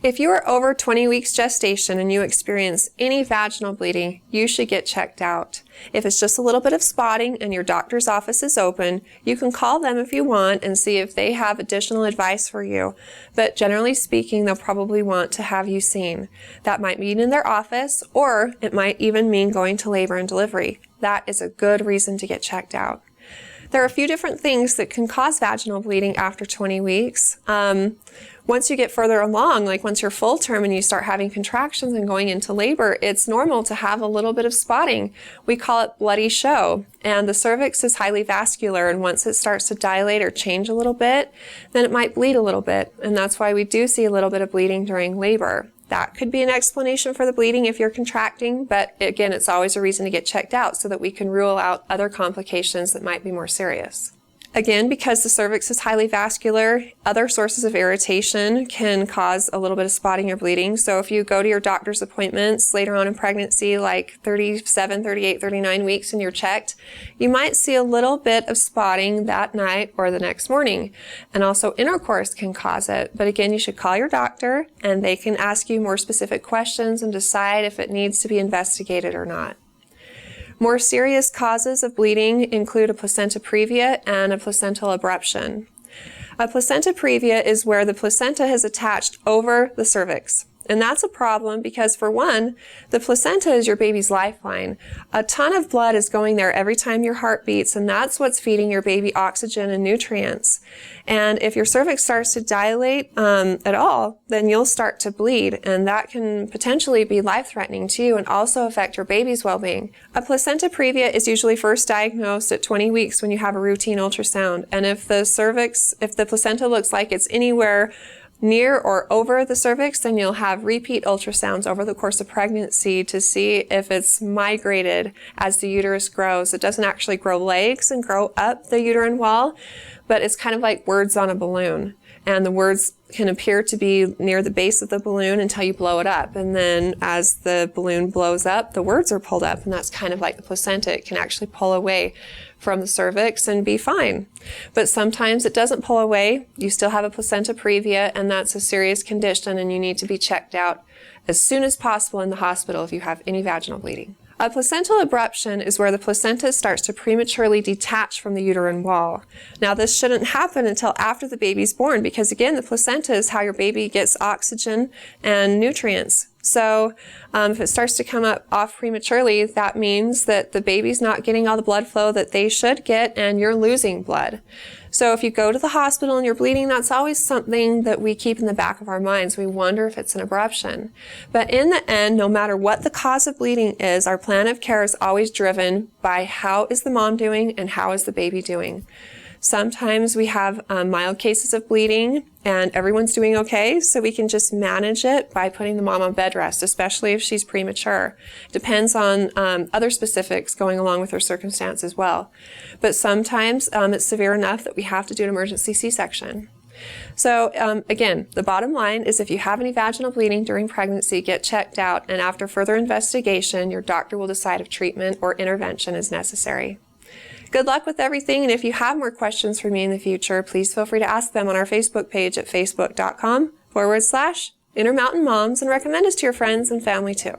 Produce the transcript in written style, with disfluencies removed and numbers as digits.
If you are over 20 weeks gestation and you experience any vaginal bleeding, you should get checked out. If it's just a little bit of spotting and your doctor's office is open, you can call them if you want and see if they have additional advice for you. But generally speaking, they'll probably want to have you seen. That might mean in their office, or it might even mean going to labor and delivery. That is a good reason to get checked out. There are a few different things that can cause vaginal bleeding after 20 weeks. Once you get further along, like once you're full term and you start having contractions and going into labor, it's normal to have a little bit of spotting. We call it bloody show. And the cervix is highly vascular, and once it starts to dilate or change a little bit, then it might bleed a little bit. And that's why we do see a little bit of bleeding during labor. That could be an explanation for the bleeding if you're contracting, but again, it's always a reason to get checked out so that we can rule out other complications that might be more serious. Again, because the cervix is highly vascular, other sources of irritation can cause a little bit of spotting or bleeding. So if you go to your doctor's appointments later on in pregnancy, like 37, 38, 39 weeks, and you're checked, you might see a little bit of spotting that night or the next morning. And also intercourse can cause it. But again, you should call your doctor and they can ask you more specific questions and decide if it needs to be investigated or not. More serious causes of bleeding include a placenta previa and a placental abruption. A placenta previa is where the placenta has attached over the cervix. And that's a problem because, for one, the placenta is your baby's lifeline. A ton of blood is going there every time your heart beats, and that's what's feeding your baby oxygen and nutrients. And if your cervix starts to dilate at all, then you'll start to bleed, and that can potentially be life-threatening to you and also affect your baby's well-being. A placenta previa is usually first diagnosed at 20 weeks when you have a routine ultrasound. And if the placenta looks like it's anywhere near or over the cervix, then you'll have repeat ultrasounds over the course of pregnancy to see if it's migrated as the uterus grows. It doesn't actually grow legs and grow up the uterine wall, but it's kind of like words on a balloon. And the words can appear to be near the base of the balloon until you blow it up. And then as the balloon blows up, the words are pulled up, and that's kind of like the placenta. It can actually pull away from the cervix and be fine. But sometimes it doesn't pull away. You still have a placenta previa, and that's a serious condition, and you need to be checked out as soon as possible in the hospital if you have any vaginal bleeding. A placental abruption is where the placenta starts to prematurely detach from the uterine wall. Now, this shouldn't happen until after the baby's born because, again, the placenta is how your baby gets oxygen and nutrients. So if it starts to come up off prematurely, that means that the baby's not getting all the blood flow that they should get, and you're losing blood. So if you go to the hospital and you're bleeding, that's always something that we keep in the back of our minds. We wonder if it's an abruption. But in the end, no matter what the cause of bleeding is, our plan of care is always driven by how is the mom doing and how is the baby doing. Sometimes we have mild cases of bleeding and everyone's doing okay, so we can just manage it by putting the mom on bed rest, especially if she's premature. Depends on other specifics going along with her circumstance as well. But sometimes it's severe enough that we have to do an emergency C-section. So again, the bottom line is if you have any vaginal bleeding during pregnancy, get checked out, and after further investigation, your doctor will decide if treatment or intervention is necessary. Good luck with everything, and if you have more questions for me in the future, please feel free to ask them on our Facebook page at facebook.com/Intermountain Moms, and recommend us to your friends and family too.